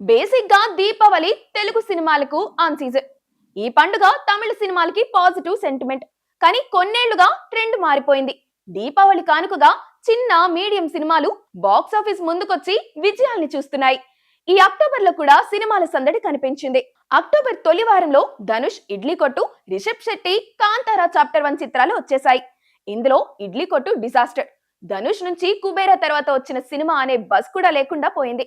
Basic గా దీపావళి తెలుగు సినిమాలకు on season. ఈ పండుగ తమిళ సినిమాలకి పాజిటివ్ సెంటిమెంట్. కానీ కొన్నేళ్లుగా ట్రెండ్ మారిపోయింది. దీపావళి కానుకగా చిన్న మీడియం సినిమాలు బాక్స్ ఆఫీస్ ముందుకొచ్చి విజయాల్ని చూస్తున్నాయి. ఈ అక్టోబర్ లో కూడా సినిమాల సందడి కనిపించింది. అక్టోబర్ తొలి వారంలో ధనుష్ ఇడ్లీ కొట్టు, రిషబ్ శెట్టి కాంతారా చాప్టర్ 1 చిత్రాలు వచ్చేసాయి. ఇందులో ఇడ్లీ కొట్టు డిజాస్టర్. ధనుష్ నుంచి కుబేరా తర్వాత వచ్చిన సినిమా అనే బస్ కూడా లేకుండా పోయింది.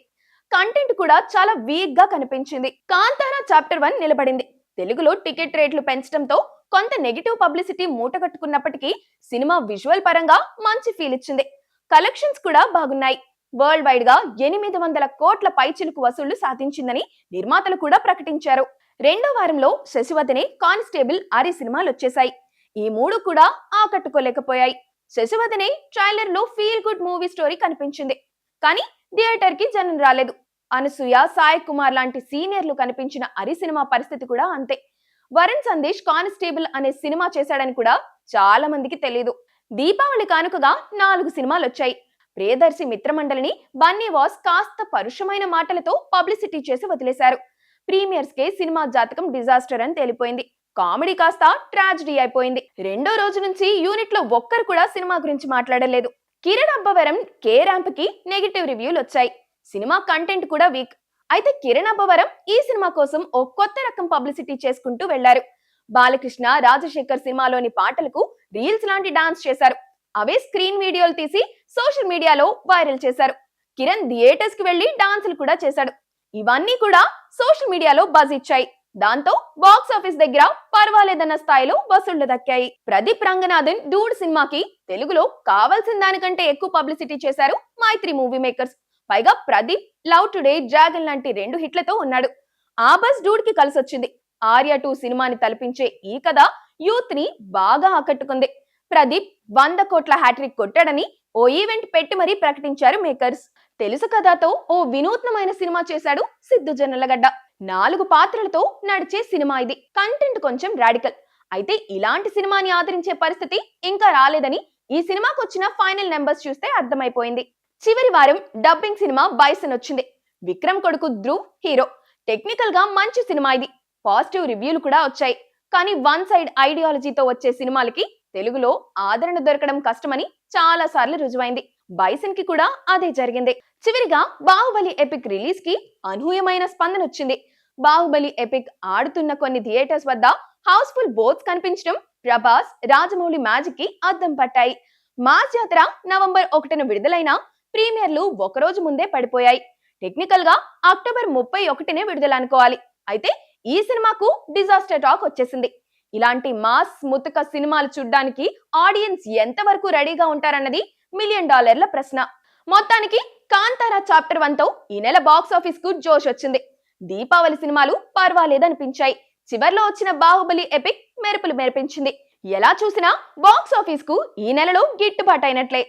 కంటెంట్ కూడా చాలా వీక్ గా కనిపించింది. కాంతారా చాప్టర్ 1 నిలబడింది. తెలుగులో టికెట్ రేట్లు పెంచడంతో కొంత నెగిటివ్ పబ్లిసిటీ మూటగట్టుకున్నప్పటికీ సినిమా విజువల్ పరంగా మంచి ఫీల్ ఇచ్చింది. కలెక్షన్స్ కూడా బాగున్నాయి. వరల్డ్ వైడ్ గా 800 కోట్ల పైచిలుకు వసూళ్లు సాధించిందని నిర్మాతలు కూడా ప్రకటించారు. రెండో వారంలో శశివదనే, కానిస్టేబుల్, ఆరి సినిమాలు వచ్చేశాయి. ఈ మూడు కూడా ఆకట్టుకోలేకపోయాయి. శశివదనే ట్రైలర్ లో ఫీల్ గుడ్ మూవీ స్టోరీ కనిపించింది. కానీ థియేటర్ కి జనం రాలేదు. అనసూయ, సాయి కుమార్ లాంటి సీనియర్లు కనిపించిన అరి సినిమా పరిస్థితి కూడా అంతే. వరుణ్ సందేశ్ కానిస్టేబుల్ అనే సినిమా చేశాడని కూడా చాలా మందికి తెలియదు. దీపావళి కానుకగా 4 సినిమాలు వచ్చాయి. ప్రియదర్శి మిత్రమండలిని బన్నీ వాస్ కాస్త పరుషమైన మాటలతో పబ్లిసిటీ చేసి వదిలేశారు. ప్రీమియర్స్ కే సినిమా జాతకం డిజాస్టర్ అని తేలిపోయింది. కామెడీ కాస్త ట్రాజడీ అయిపోయింది. రెండో రోజు నుంచి యూనిట్ లో ఒక్కరు కూడా సినిమా గురించి మాట్లాడలేదు. కిరణ్ అబ్బవరం కే ర్యాంప్ కి నెగిటివ్ రివ్యూలు వచ్చాయి. సినిమా కంటెంట్ కూడా వీక్. అయితే కిరణ్ అబ్బవరం ఈ సినిమా కోసం ఓ కొత్త రకం పబ్లిసిటీ చేసుకుంటూ వెళ్లారు. బాలకృష్ణ, రాజశేఖర్ సినిమాలోని పాటలకు రీల్స్ లాంటి డాన్స్ చేశారు. అవే స్క్రీన్ వీడియోలు తీసి సోషల్ మీడియాలో వైరల్ చేశారు. కిరణ్ థియేటర్స్ కి వెళ్లి డాన్సులు కూడా చేశాడు. ఇవన్నీ కూడా సోషల్ మీడియాలో బజ్ ఇచ్చాయి. దాంతో బాక్స్ ఆఫీస్ దగ్గర పర్వాలేదన్న స్థాయిలో వసూళ్లు దక్కాయి. ప్రదీప్ రంగనాథన్ డూడ్ సినిమాకి తెలుగులో కావాల్సిన దానికంటే ఎక్కువ పబ్లిసిటీ చేశారు మైత్రి మూవీ మేకర్స్. పైగా ప్రదీప్ లవ్ టుడే, డ్రాగన్ లాంటి 2 హిట్లతో ఉన్నాడు. ఆ బస్ డూడ్ కి కలిసొచ్చింది. ఆర్య 2 సినిమాని తలపించే ఈ కథ యూత్ ని బాగా ఆకట్టుకుంది. ప్రదీప్ 100 కోట్ల హ్యాట్రిక్ కొట్టాడని ఓ ఈవెంట్ పెట్టి మరీ ప్రకటించారు మేకర్స్. తెలుసు కథతో ఓ వినూత్నమైన సినిమా చేశాడు సిద్ధు జొన్నలగడ్డ. 4 పాత్రలతో నడిచే సినిమా ఇది. కంటెంట్ కొంచెం రాడికల్. అయితే ఇలాంటి సినిమాని ఆదరించే పరిస్థితి ఇంకా రాలేదని ఈ సినిమాకు వచ్చిన ఫైనల్ నెంబర్స్ చూస్తే అర్థమైపోయింది. చివరి వారం డబ్బింగ్ సినిమా బైసన్ వచ్చింది. విక్రమ్ కొడుకు ధ్రువ్ హీరో. టెక్నికల్ గా మంచి సినిమా ఇది. పాజిటివ్ రివ్యూలు కూడా వచ్చాయి. కానీ వన్ సైడ్ ఐడియాలజీతో వచ్చే సినిమాలకి తెలుగులో ఆదరణ దొరకడం కష్టమని చాలా సార్లు రుజువైంది. బైసన్ కి కూడా అదే జరిగింది. చివరిగా బాహుబలి ఎపిక్ రిలీజ్ కి అనూహ్యమైన స్పందన వచ్చింది. బాహుబలి ఎపిక్ ఆడుతున్న కొన్ని థియేటర్స్ వద్ద హౌస్ఫుల్ బోర్డ్స్ కనిపించడం ప్రభాస్, రాజమౌళి మ్యాజిక్ కి అద్దం పట్టాయి. మాస్ జాతర నవంబర్ 1న విడుదలైన ప్రీమియర్లు ఒకరోజు ముందే పడిపోయాయి. టెక్నికల్ గా అక్టోబర్ 31నే విడుదల అనుకోవాలి. అయితే ఈ సినిమాకు డిజాస్టర్ టాక్ వచ్చేసింది. ఇలాంటి మాస్ ముతక సినిమాలు చూడ్డానికి ఆడియన్స్ ఎంత వరకు రెడీగా ఉంటారన్నది $1 మిలియన్ ప్రశ్న. మొత్తానికి కాంతారా చాప్టర్ 1 తో ఈ నెల బాక్స్ ఆఫీస్ కు జోష్ వచ్చింది. దీపావళి సినిమాలు పర్వాలేదనిపించాయి. చివర్లో వచ్చిన బాహుబలి ఎపిక్ మెరుపులు మెరిపించింది. ఎలా చూసినా బాక్స్ ఆఫీస్ కు ఈ నెలలో గిట్టుబాటు అయినట్లే.